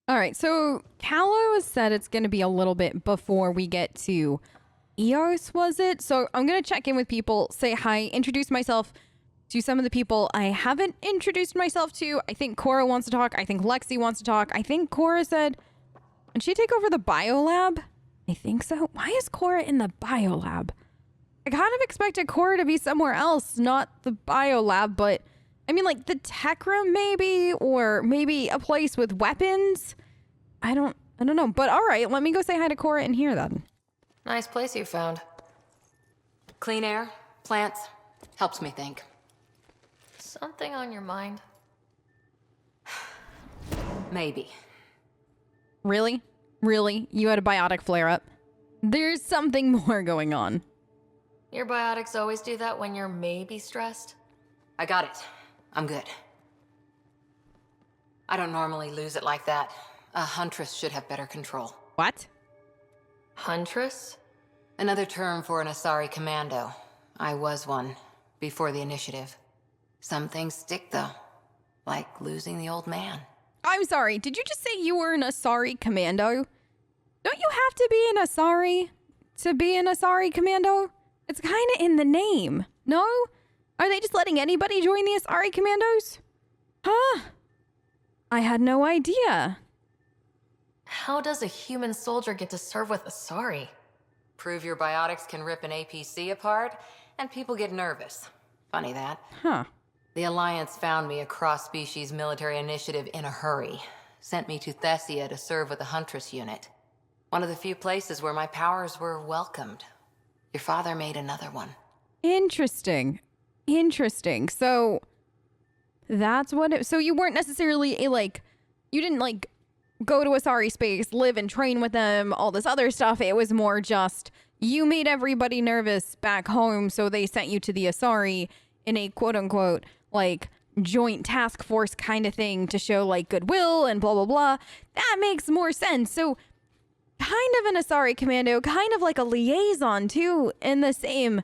All right, so Callow said it's going to be a little bit before we get to Eos, was it? So I'm going to check in with people, say hi, introduce myself to some of the people I haven't introduced myself to. I think Cora wants to talk. I think Lexi wants to talk. I think Cora said, did she take over the biolab? I think so. Why is Cora in the biolab? I kind of expected Cora to be somewhere else, not the biolab, but I mean, like the tech room maybe, or maybe a place with weapons. I don't know. But all right, let me go say hi to Cora in here then. Nice place you found. Clean air, plants, helps me think. Something on your mind? Maybe. Really? Really? You had a biotic flare-up? There's something more going on. Your biotics always do that when you're maybe stressed? I got it. I'm good. I don't normally lose it like that. A huntress should have better control. What? Huntress? Another term for an Asari commando. I was one, before the initiative. Some things stick, though. Like losing the old man. I'm sorry, did you just say you were an Asari commando? Don't you have to be an Asari to be an Asari commando? It's kind of in the name, no? Are they just letting anybody join the Asari commandos? Huh? I had no idea. How does a human soldier get to serve with Asari? Prove your biotics can rip an APC apart, and people get nervous. Funny that. Huh. The Alliance found me a cross-species military initiative in a hurry. Sent me to Thessia to serve with the Huntress unit. One of the few places where my powers were welcomed. Your father made another one. Interesting. Interesting. So that's what it, so you weren't necessarily you didn't go to Asari space, live and train with them, all this other stuff. It was more just you made everybody nervous back home, so they sent you to the Asari in a quote unquote joint task force kind of thing to show goodwill and blah blah blah. That makes more sense. So kind of an Asari commando, kind of like a liaison too in the same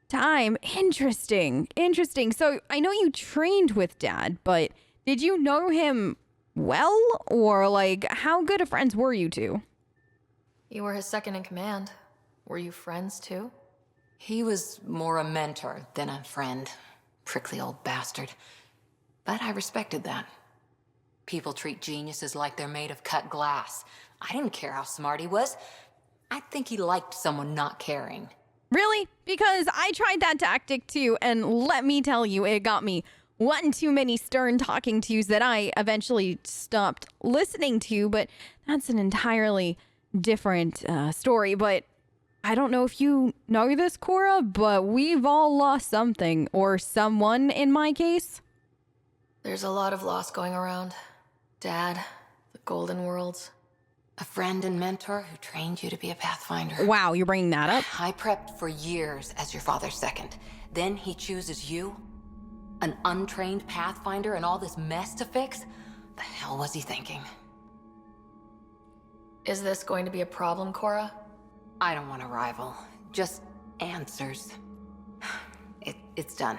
time. Interesting. So I know you trained with Dad, but did you know him well, or how good of friends were you two? You were his second in command. Were you friends too? He was more a mentor than a friend. Prickly old bastard. But I respected that. People treat geniuses like they're made of cut glass. I didn't care how smart he was. I think he liked someone not caring. Really? Because I tried that tactic too, and let me tell you, it got me one too many stern talking tos that I eventually stopped listening to, but that's an entirely different story. But I don't know if you know this, Cora, but we've all lost something, or someone in my case. There's a lot of loss going around. Dad, the Golden Worlds. A friend and mentor who trained you to be a Pathfinder. Wow, you're bringing that up? I prepped for years as your father's second. Then he chooses you? An untrained Pathfinder and all this mess to fix? The hell was he thinking? Is this going to be a problem, Cora? I don't want a rival. Just answers. It's done.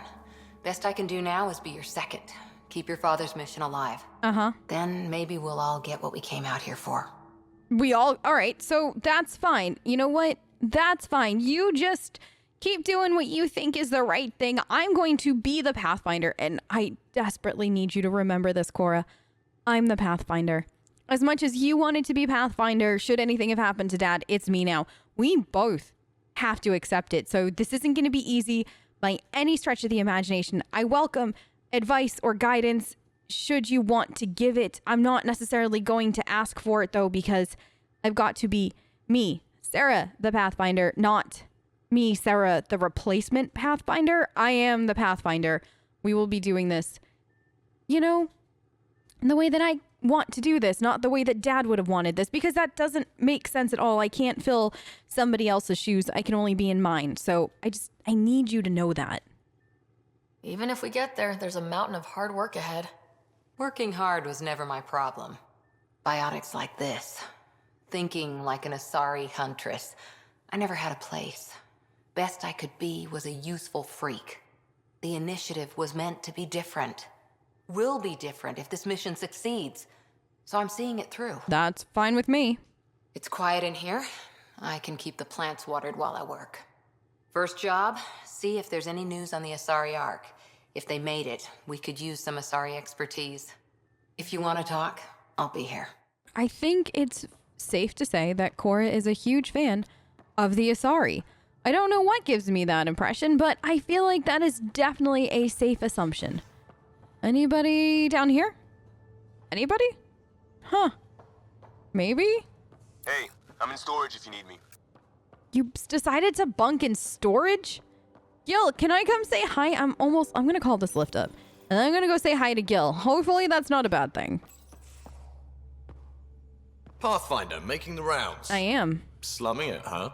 Best I can do now is be your second. Keep your father's mission alive. Uh-huh. Then maybe we'll all get what we came out here for. All right, so that's fine. You know what? That's fine. You just keep doing what you think is the right thing. I'm going to be the Pathfinder, and I desperately need you to remember this, Cora. I'm the Pathfinder. As much as you wanted to be Pathfinder, should anything have happened to Dad, it's me now. We both have to accept it. So this isn't going to be easy by any stretch of the imagination. I welcome advice or guidance should you want to give it. I'm not necessarily going to ask for it, though, because I've got to be me, Sara, the Pathfinder, not me, Sara, the replacement Pathfinder. I am the Pathfinder. We will be doing this, in the way that I want to do this, not the way that Dad would have wanted this, because that doesn't make sense at all. I can't fill somebody else's shoes. I can only be in mine. So I need you to know that. Even if we get there, there's a mountain of hard work ahead. Working hard was never my problem. Biotics like this. Thinking like an Asari huntress. I never had a place. Best I could be was a useful freak. The initiative was meant to be different. Will be different if this mission succeeds. so I'm seeing it through. That's fine with me. It's quiet in here. I can keep the plants watered while I work. First job, see if there's any news on the Asari Ark. If they made it, we could use some Asari expertise. If you want to talk, I'll be here. I think it's safe to say that Cora is a huge fan of the Asari. I don't know what gives me that impression, but I feel like that is definitely a safe assumption. Anybody down here? Anybody? Huh. Maybe? Hey, I'm in storage if you need me. You decided to bunk in storage? Gil, can I come say hi? I'm gonna call this lift up. And I'm gonna go say hi to Gil. Hopefully that's not a bad thing. Pathfinder, making the rounds. I am. Slumming it, huh?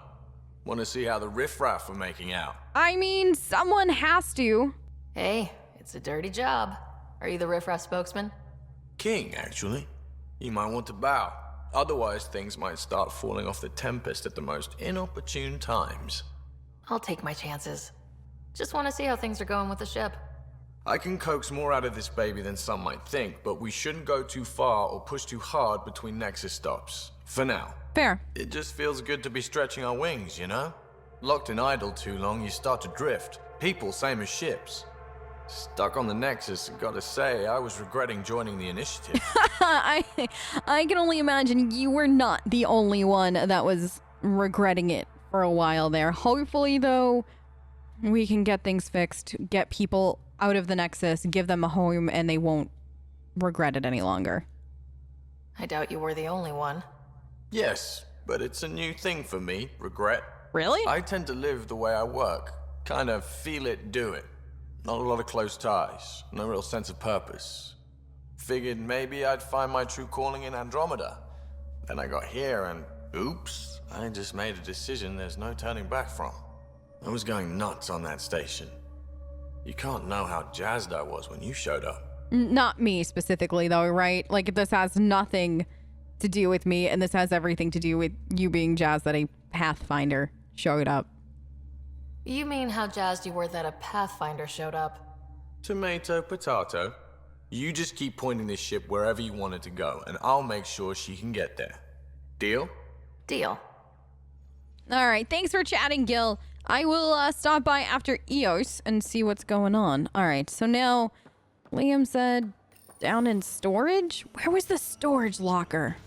Want to see how the riffraff are making out? I mean, someone has to. Hey, it's a dirty job. Are you the riffraff spokesman? King, actually. You might want to bow. Otherwise, things might start falling off the Tempest at the most inopportune times. I'll take my chances. Just want to see how things are going with the ship. I can coax more out of this baby than some might think, but we shouldn't go too far or push too hard between Nexus stops. For now. Fair. It just feels good to be stretching our wings, you know? Locked and idle too long, you start to drift. People, same as ships. Stuck on the Nexus, gotta say, I was regretting joining the initiative. I can only imagine you were not the only one that was regretting it for a while there. Hopefully, though, we can get things fixed, get people out of the Nexus, give them a home, and they won't regret it any longer. I doubt you were the only one. Yes, but it's a new thing for me, regret. Really? I tend to live the way I work. Kind of feel it, do it. Not a lot of close ties, no real sense of purpose. Figured maybe I'd find my true calling in Andromeda. Then I got here and, oops, I just made a decision there's no turning back from. I was going nuts on that station. You can't know how jazzed I was when you showed up. Not me specifically, though, right? Like, this has nothing to do with me, and this has everything to do with you being jazzed that a Pathfinder showed up. You mean how jazzed you were that a Pathfinder showed up? Tomato, potato. You just keep pointing this ship wherever you want it to go, and I'll make sure she can get there. Deal? Deal. All right, thanks for chatting, Gil. I will stop by after Eos and see what's going on. All right, so now Liam said down in storage? Where was the storage locker?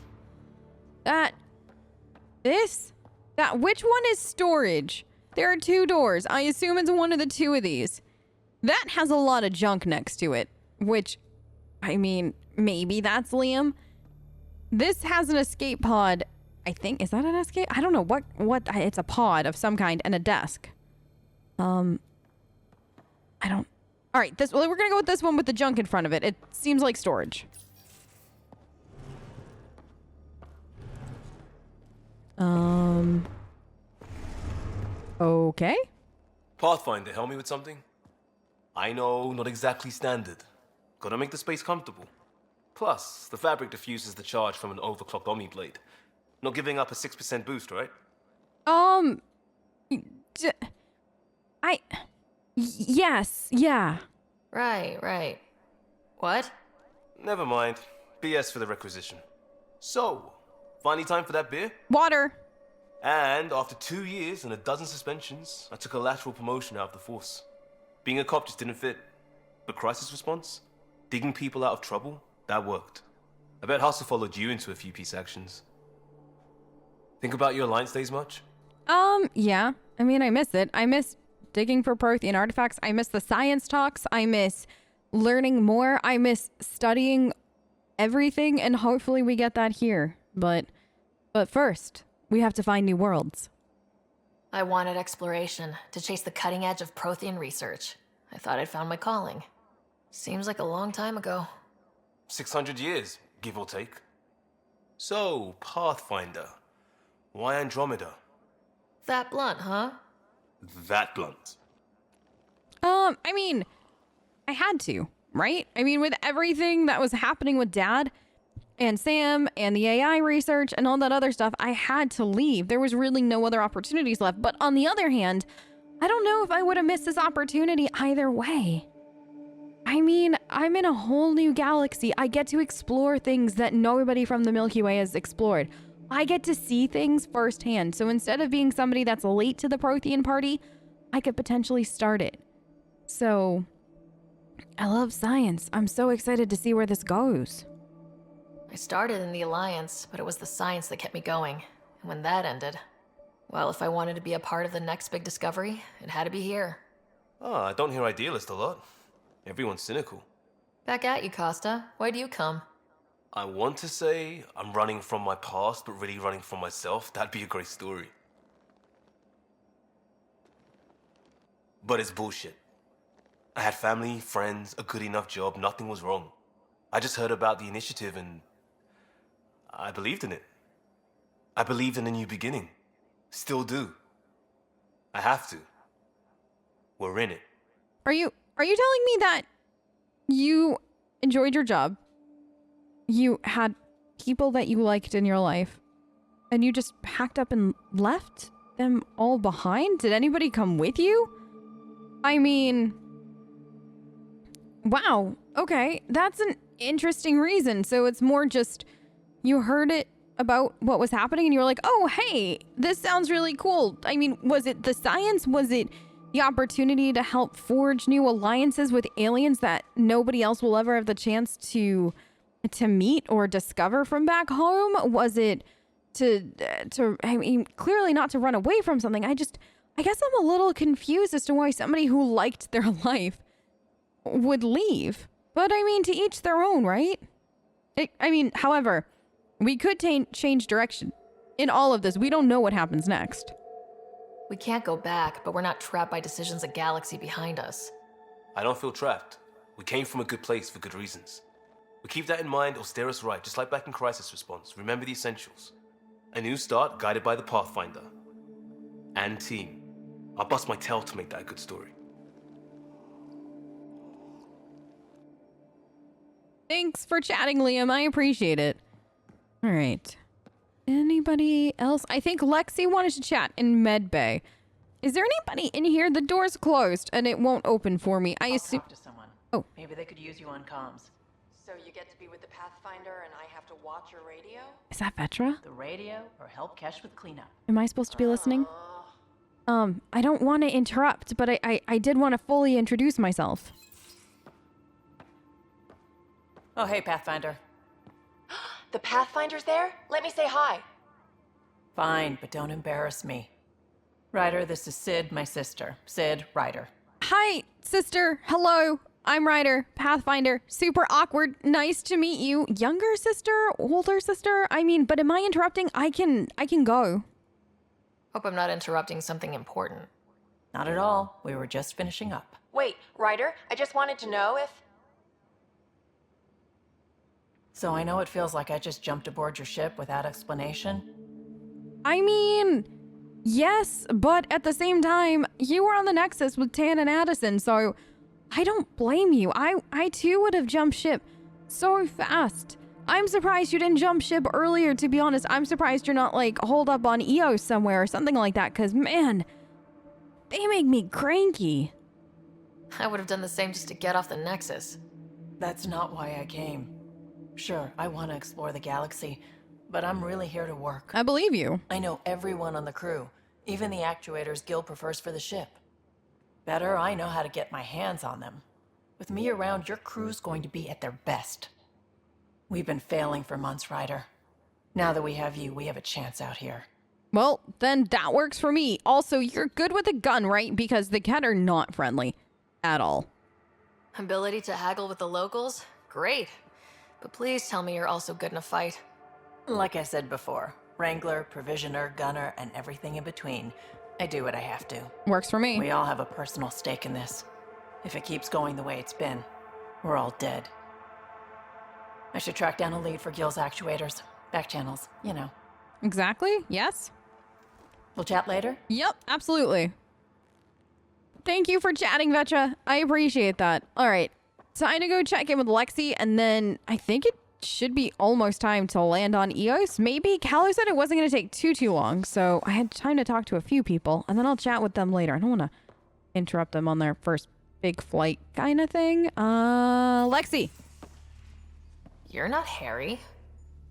Which one is storage? There are two doors. I assume it's one of the two of these. That has a lot of junk next to it, which, I mean, maybe that's Liam. This has an escape pod. I think, is that an escape? I don't know what, it's a pod of some kind and a desk. All right, we're gonna go with this one with the junk in front of it. It seems like storage. Okay. Pathfinder, help me with something? I know, not exactly standard. Gotta make the space comfortable. Plus, the fabric diffuses the charge from an overclocked Omniblade. Not giving up a 6% boost, right? Yes, yeah. Right. What? Never mind. BS for the requisition. So, finally time for that beer? Water. And after 2 years and a dozen suspensions, I took a lateral promotion out of the force. Being a cop just didn't fit. But crisis response? Digging people out of trouble? That worked. I bet Hustle followed you into a few peace actions. Think about your Alliance days much? Yeah. I mean, I miss it. I miss digging for Prothean artifacts. I miss the science talks. I miss learning more. I miss studying everything, and hopefully we get that here. But first, we have to find new worlds. I wanted exploration, to chase the cutting edge of Prothean research. I thought I'd found my calling. Seems like a long time ago. 600 years, give or take. So, Pathfinder. Why Andromeda? That blunt, huh? That blunt. I mean, I had to, right? I mean, with everything that was happening with Dad and Sam and the AI research and all that other stuff, I had to leave. There was really no other opportunities left. But on the other hand, I don't know if I would have missed this opportunity either way. I mean, I'm in a whole new galaxy. I get to explore things that nobody from the Milky Way has explored. I get to see things firsthand. So instead of being somebody that's late to the Prothean party, I could potentially start it. So, I love science. I'm so excited to see where this goes. I started in the Alliance, but it was the science that kept me going. And when that ended, well, if I wanted to be a part of the next big discovery, it had to be here. Oh, I don't hear idealist a lot. Everyone's cynical. Back at you, Costa. Why'd you come? I want to say I'm running from my past, but really running from myself. That'd be a great story. But it's bullshit. I had family, friends, a good enough job, nothing was wrong. I just heard about the initiative and I believed in it. I believed in a new beginning. Still do. I have to. We're in it. Are you telling me that you enjoyed your job? You had people that you liked in your life, and you just packed up and left them all behind? Did anybody come with you? I mean, wow. Okay, that's an interesting reason. So it's more just you heard it about what was happening and you were like, oh, hey, this sounds really cool. I mean, was it the science? Was it the opportunity to help forge new alliances with aliens that nobody else will ever have the chance to meet or discover from back home? Was it to I mean, clearly not to run away from something. I guess I'm a little confused as to why somebody who liked their life would leave. But I mean, to each their own, right? However, we could change direction. In all of this, we don't know what happens next. We can't go back, but we're not trapped by decisions a galaxy behind us. I don't feel trapped. We came from a good place for good reasons. We keep that in mind or steer us right, just like back in Crisis Response. Remember the essentials. A new start guided by the Pathfinder. And team. I'll bust my tail to make that a good story. Thanks for chatting, Liam. I appreciate it. All right. Anybody else? I think Lexi wanted to chat in Medbay. Is there anybody in here? The door's closed and it won't open for me. I assume. Talk to someone. Oh. Maybe they could use you on comms. So you get to be with the Pathfinder and I have to watch your radio? Is that Vetra? The radio or help Kesh with cleanup. Am I supposed to be listening? I don't want to interrupt, but I did want to fully introduce myself. Oh, hey, Pathfinder. The Pathfinder's there? Let me say hi. Fine, but don't embarrass me. Ryder, this is Sid, my sister. Sid, Ryder. Hi, sister. Hello. I'm Ryder, Pathfinder. Super awkward. Nice to meet you. Younger sister? Older sister? I mean, but am I interrupting? I can go. Hope I'm not interrupting something important. Not at all. We were just finishing up. Wait, Ryder, I just wanted to know if... So I know it feels like I just jumped aboard your ship without explanation. I mean, yes, but at the same time, you were on the Nexus with Tan and Addison, so I don't blame you. I too would have jumped ship so fast. I'm surprised you didn't jump ship earlier, to be honest. I'm surprised you're not, like, holed up on EOS somewhere or something like that, because, man, they make me cranky. I would have done the same just to get off the Nexus. That's not why I came. Sure, I want to explore the galaxy, but I'm really here to work. I believe you. I know everyone on the crew, even the actuators Gil prefers for the ship. Better, I know how to get my hands on them. With me around, your crew's going to be at their best. We've been failing for months, Ryder. Now that we have you, we have a chance out here. Well, then that works for me. Also, you're good with a gun, right? Because the Ket are not friendly at all. Ability to haggle with the locals? Great. But please tell me you're also good in a fight. Like I said before, Wrangler, Provisioner, Gunner, and everything in between. I do what I have to. Works for me. We all have a personal stake in this. If it keeps going the way it's been, we're all dead. I should track down a lead for Gil's actuators. Back channels, you know. Exactly. Yes. We'll chat later? Yep, absolutely. Thank you for chatting, Vetra. I appreciate that. All right. Time to go check in with Lexi, and then I think it should be almost time to land on EOS. Maybe Callow said it wasn't going to take too long, so I had time to talk to a few people, and then I'll chat with them later. I don't want to interrupt them on their first big flight kind of thing. Lexi. You're not Harry.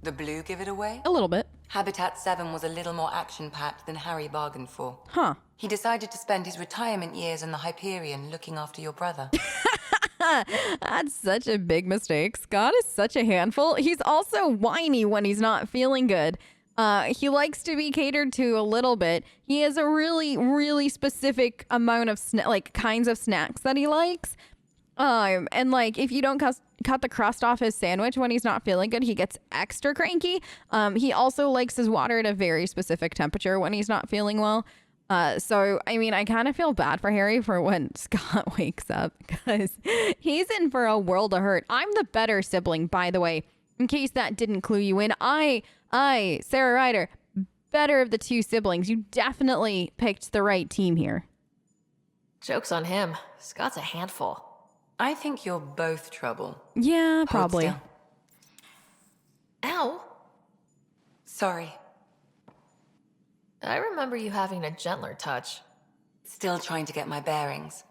The blue give it away? A little bit. Habitat 7 was a little more action-packed than Harry bargained for. Huh. He decided to spend his retirement years in the Hyperion looking after your brother. That's such a big mistake. Scott is such a handful. He's also whiny when he's not feeling good. He likes to be catered to a little bit. He has a really, really specific amount of kinds of snacks that he likes. And like if you don't cut the crust off his sandwich when he's not feeling good, he gets extra cranky. He also likes his water at a very specific temperature when he's not feeling well. So, I mean, I kind of feel bad for Harry for when Scott wakes up because he's in for a world of hurt. I'm the better sibling, by the way, in case that didn't clue you in. I, Sarah Ryder, better of the two siblings. You definitely picked the right team here. Joke's on him. Scott's a handful. I think you're both trouble. Yeah, Hold probably. still. Ow. Sorry. I remember you having a gentler touch. Still trying to get my bearings.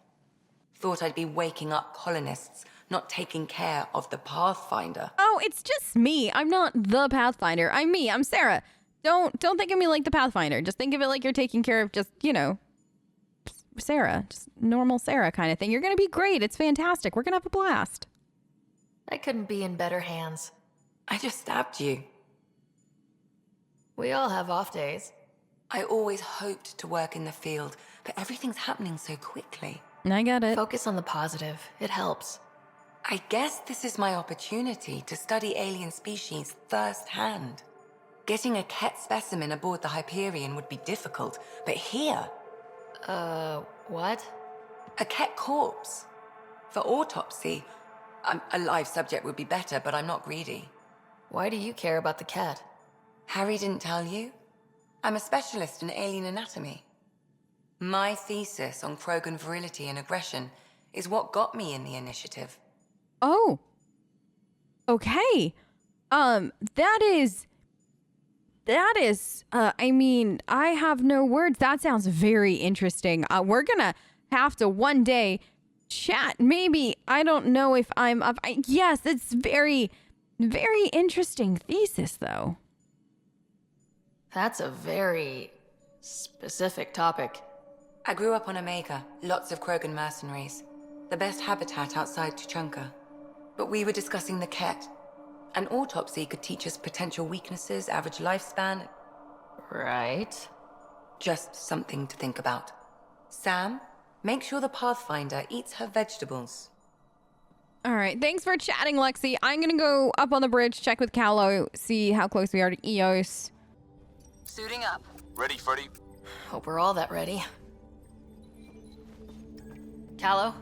Thought I'd be waking up colonists, not taking care of the Pathfinder. Oh, it's just me. I'm not the Pathfinder. I'm me. I'm Sarah. Don't think of me like the Pathfinder. Just think of it like you're taking care of just, Sarah. Just normal Sarah kind of thing. You're going to be great. It's fantastic. We're going to have a blast. I couldn't be in better hands. I just stabbed you. We all have off days. I always hoped to work in the field, but everything's happening so quickly. I get it. Focus on the positive. It helps. I guess this is my opportunity to study alien species firsthand. Getting a Ket specimen aboard the Hyperion would be difficult, but here... What? A Ket corpse. For autopsy. A live subject would be better, but I'm not greedy. Why do you care about the cat? Harry didn't tell you? I'm a specialist in alien anatomy. My thesis on Krogan virility and aggression is what got me in the initiative. Oh. Okay. That is, I mean, I have no words. That sounds very interesting. We're gonna have to one day chat. Maybe, I don't know if I'm up. Yes, it's very, very interesting thesis though. That's a very specific topic. I grew up on Omega, lots of Krogan mercenaries. The best habitat outside Tuchanka. But we were discussing the Ket. An autopsy could teach us potential weaknesses, average lifespan. Right. Just something to think about. Sam, make sure the Pathfinder eats her vegetables. All right. Thanks for chatting, Lexi. I'm going to go up on the bridge, check with Callow, see how close we are to Eos. Suiting up. Ready, Freddy? Hope we're all that ready. Callow?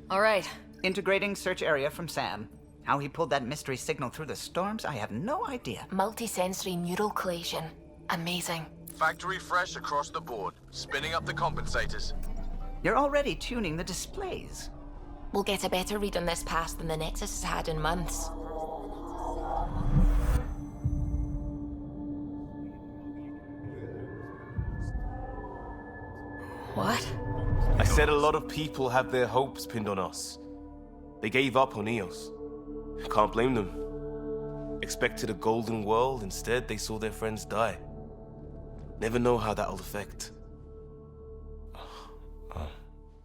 All right. Integrating search area from Sam. How he pulled that mystery signal through the storms, I have no idea. Multisensory neural collation. Amazing. Factory fresh across the board. Spinning up the compensators. You're already tuning the displays. We'll get a better read on this pass than the Nexus has had in months. What? I said a lot of people have their hopes pinned on us. They gave up on Eos. Can't blame them. Expected a golden world, instead they saw their friends die. Never know how that'll affect.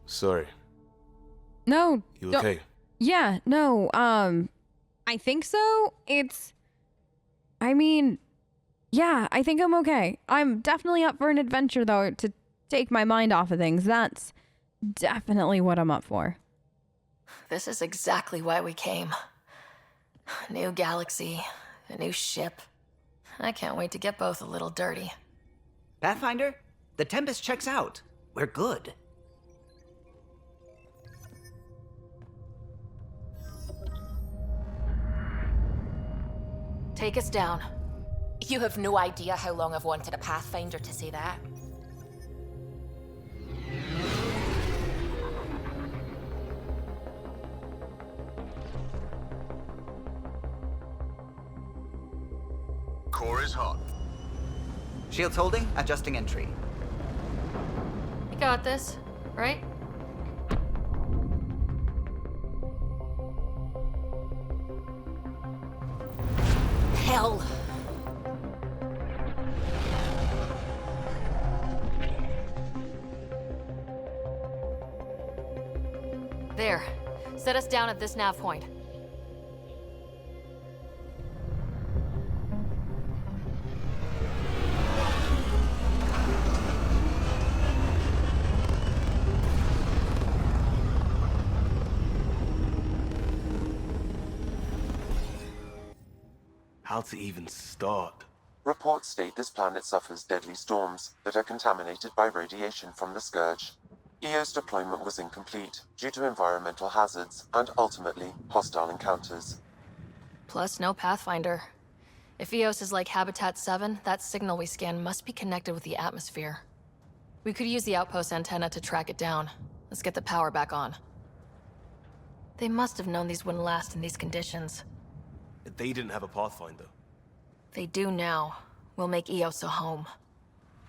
Sorry. No. You don't- okay? Yeah, no, I think so. I mean, yeah, I think I'm okay. I'm definitely up for an adventure, though, to take my mind off of things. That's definitely what I'm up for. This is exactly why we came. A new galaxy, a new ship. I can't wait to get both a little dirty. Pathfinder, the Tempest checks out. We're good. Take us down. You have no idea how long I've wanted a Pathfinder to say that. Core is hot. Shields holding, adjusting entry. You got this, right? hell? There. Set us down at this nav point. How to even start? Reports state this planet suffers deadly storms that are contaminated by radiation from the Scourge. EO's deployment was incomplete due to environmental hazards and ultimately hostile encounters. Plus, no Pathfinder. If EOS is like Habitat 7, that signal we scan must be connected with the atmosphere. We could use the outpost antenna to track it down. Let's get the power back on. They must have known these wouldn't last in these conditions. They didn't have a Pathfinder. They do now. We'll make EOS a home.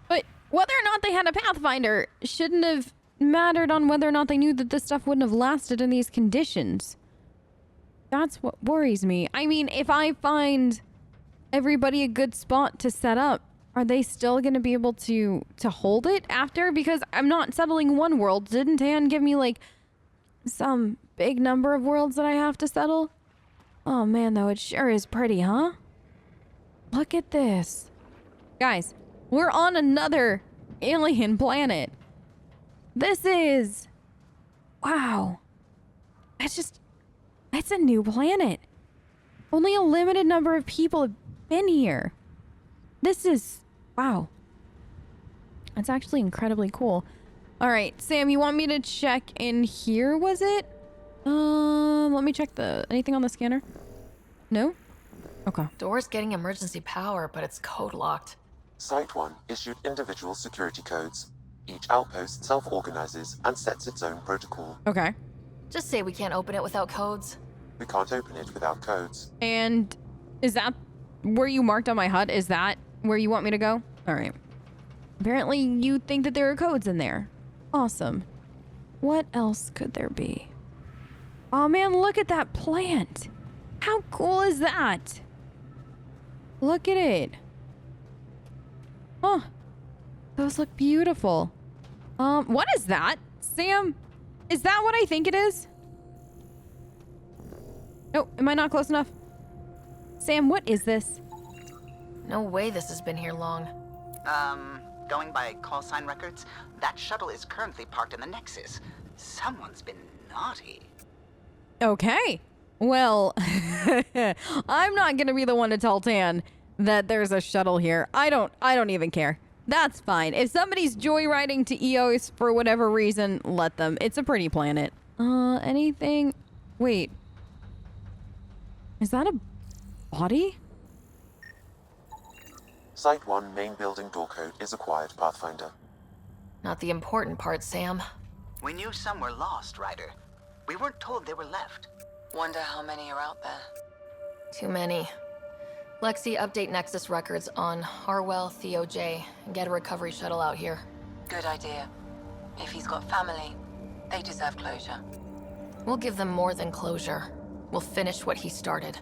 But whether or not they had a Pathfinder shouldn't have mattered on whether or not they knew that this stuff wouldn't have lasted in these conditions. That's what worries me. I mean, if I find everybody a good spot to set up, are they still going to be able to hold it after? Because I'm not settling one world. Didn't Tan give me, like, some big number of worlds that I have to settle? Oh, man, though, it sure is pretty, huh? Look at this. Guys, we're on another alien planet. This is... Wow. It's a new planet. Only a limited number of people have been here. This is... Wow. It's actually incredibly cool. All right, Sam, you want me to check in here, was it? Let me check anything on the scanner. No? Okay. Door's getting emergency power, but it's code locked. Site 1 issued individual security codes. Each outpost self-organizes and sets its own protocol. Okay. Just say we can't open it without codes. We can't open it without codes. And is that where you marked on my HUD? Is that where you want me to go? All right. Apparently you think that there are codes in there. Awesome. What else could there be? Oh man, look at that plant. How cool is that? Look at it. Oh, those look beautiful. What is that? Sam, is that what I think it is? Oh, am I not close enough? Sam, what is this? No way this has been here long. Going by call sign records, that shuttle is currently parked in the Nexus. Someone's been naughty. Okay. Well, I'm not gonna be the one to tell Tan that there's a shuttle here. I don't even care. That's fine. If somebody's joyriding to EOS for whatever reason, let them. It's a pretty planet. Anything? Wait. Is that a body? Site 1 main building door code is acquired, Pathfinder. Not the important part, Sam. We knew some were lost, Ryder. We weren't told they were left. Wonder how many are out there. Too many. Lexi, update Nexus records on Harwell, Theo J, and get a recovery shuttle out here. Good idea. If he's got family, they deserve closure. We'll give them more than closure. We'll finish what he started.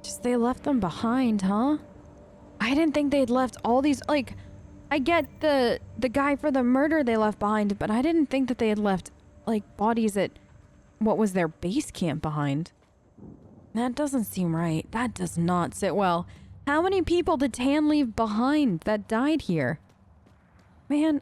Just they left them behind, huh? I didn't think they'd left all these, like, I get the guy for the murder they left behind, but I didn't think that they had left, like, bodies at what was their base camp behind. That doesn't seem right. That does not sit well. How many people did Tan leave behind that died here? Man,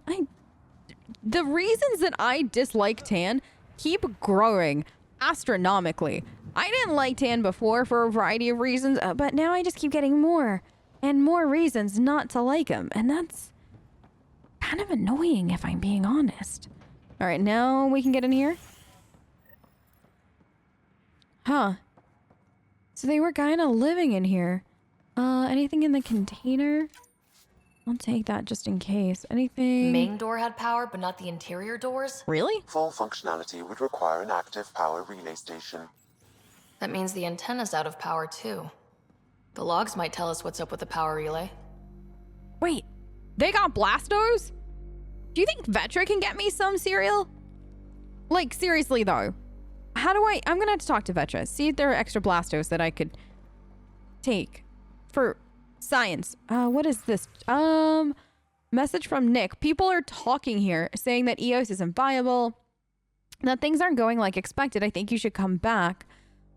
the reasons that I dislike Tan keep growing astronomically. I didn't like Tan before for a variety of reasons, but now I just keep getting more and more reasons not to like him. And that's kind of annoying if I'm being honest. All right, now we can get in here. Huh. So they were kind of living in here. Anything in the container? I'll take that just in case. Anything? Main door had power, but not the interior doors? Really? Full functionality would require an active power relay station. That means the antenna's out of power, too. The logs might tell us what's up with the power relay. Wait, they got Blast-ohs? Do you think Vetra can get me some cereal? Like, seriously, though. How do I'm gonna have to talk to Vetra, see if there are extra Blast-ohs that I could take. for science. What is this? Message from Nick. People are talking here, saying that EOS isn't viable, that things aren't going like expected. I think you should come back.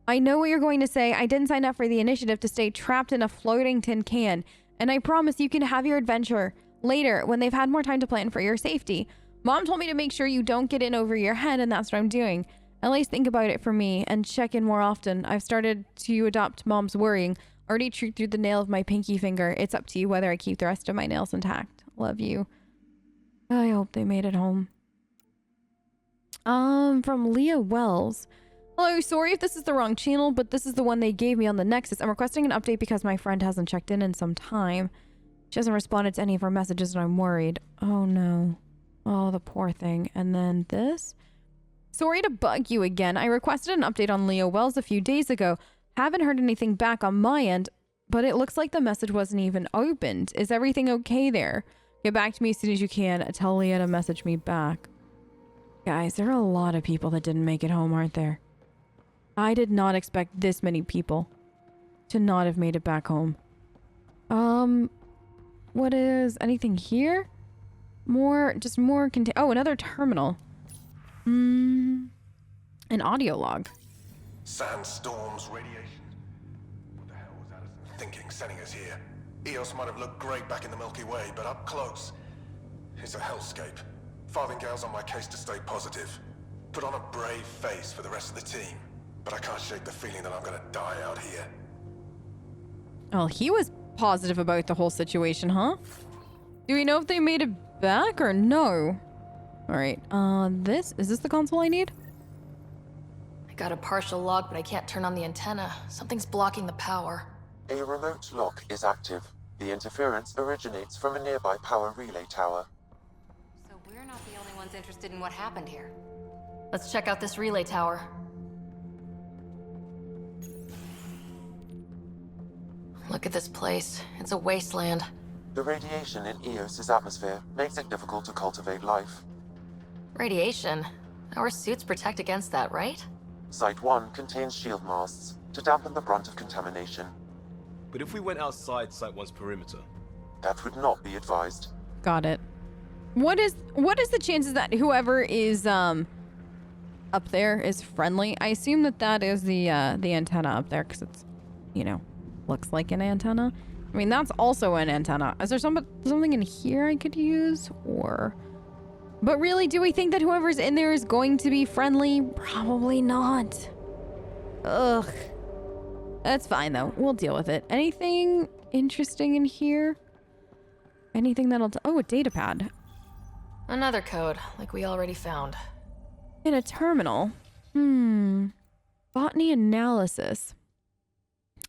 I know what you're going to say. I didn't sign up for the initiative to stay trapped in a floating tin can, and I promise you can have your adventure later when they've had more time to plan for your safety. Mom told me to make sure you don't get in over your head, and that's what I'm doing. At least think about it for me and check in more often. I've started to adopt Mom's worrying. Already chewed through the nail of my pinky finger. It's up to you whether I keep the rest of my nails intact. Love you. I hope they made it home. From Leah Wells. Hello, sorry if this is the wrong channel, but this is the one they gave me on the Nexus. I'm requesting an update because my friend hasn't checked in some time. She hasn't responded to any of her messages and I'm worried. Oh no. Oh, the poor thing. And then this? Sorry to bug you again. I requested an update on Leah Wells a few days ago. Haven't heard anything back on my end, but it looks like the message wasn't even opened. Is everything okay there? Get back to me as soon as you can. Tell Leah to message me back. Guys, there are a lot of people that didn't make it home, aren't there? I did not expect this many people to not have made it back home. What is anything here? Just more oh, another terminal. An audio log. Sandstorms, radiation. What the hell was Allison thinking sending us here? EOS might have looked great back in the Milky Way, but up close, it's a hellscape. Farthingale's on my case to stay positive. Put on a brave face for the rest of the team, but I can't shake the feeling that I'm gonna die out here. Well, he was positive about the whole situation, huh? Do we know if they made it back or no? All right, is this the console I need? I got a partial log, but I can't turn on the antenna. Something's blocking the power. A remote lock is active. The interference originates from a nearby power relay tower. So we're not the only ones interested in what happened here. Let's check out this relay tower. Look at this place. It's a wasteland. The radiation in Eos's atmosphere makes it difficult to cultivate life. Radiation? Our suits protect against that, right? Site 1 contains shield masts to dampen the brunt of contamination. But if we went outside Site 1's perimeter? That would not be advised. Got it. What is the chances that whoever is up there is friendly? I assume that is the antenna up there because it's, looks like an antenna. I mean, that's also an antenna. Is there something in here I could use? But really, do we think that whoever's in there is going to be friendly? Probably not. Ugh. That's fine, though. We'll deal with it. Anything interesting in here? Anything that'll... Oh, a data pad. Another code, like we already found. In a terminal. Botany analysis.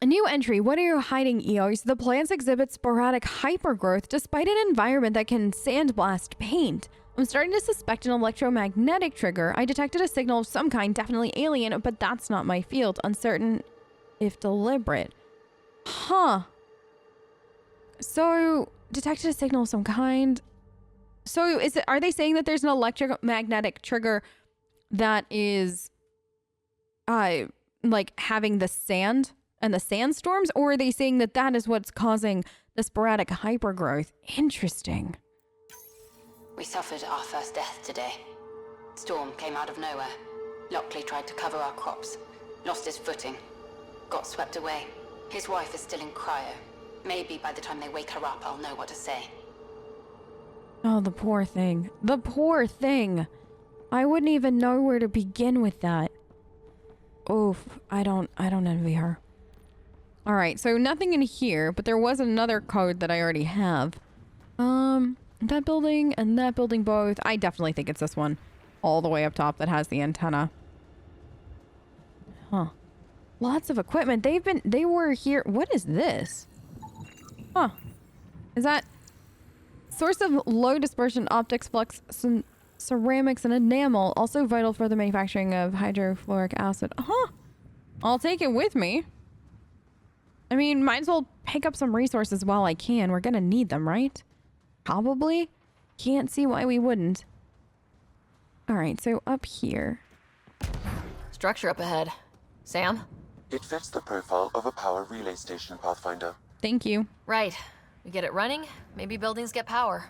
A new entry. What are you hiding, EOS? The plants exhibit sporadic hypergrowth despite an environment that can sandblast paint. I'm starting to suspect an electromagnetic trigger. I detected a signal of some kind, definitely alien, but that's not my field. Uncertain if deliberate. Huh. So, detected a signal of some kind. So, are they saying that there's an electromagnetic trigger that is, like having the sand and the sandstorms? Or are they saying that is what's causing the sporadic hypergrowth? Interesting. We suffered our first death today. Storm came out of nowhere. Lockley tried to cover our crops. Lost his footing. Got swept away. His wife is still in cryo. Maybe by the time they wake her up, I'll know what to say. Oh, the poor thing. The poor thing. I wouldn't even know where to begin with that. Oof. I don't envy her. All right, so nothing in here, but there was another code that I already have. That building and that building both. I definitely think it's this one. All the way up top that has the antenna. Huh. Lots of equipment. They were here. What is this? Huh. Is that source of low dispersion optics, flux, ceramics, and enamel, also vital for the manufacturing of hydrofluoric acid. Huh. I'll take it with me. I mean, might as well pick up some resources while I can. We're gonna need them, right? Probably. Can't see why we wouldn't. All right, so up here. Structure up ahead. Sam? It fits the profile of a power relay station, Pathfinder. Thank you. Right. We get it running, maybe buildings get power.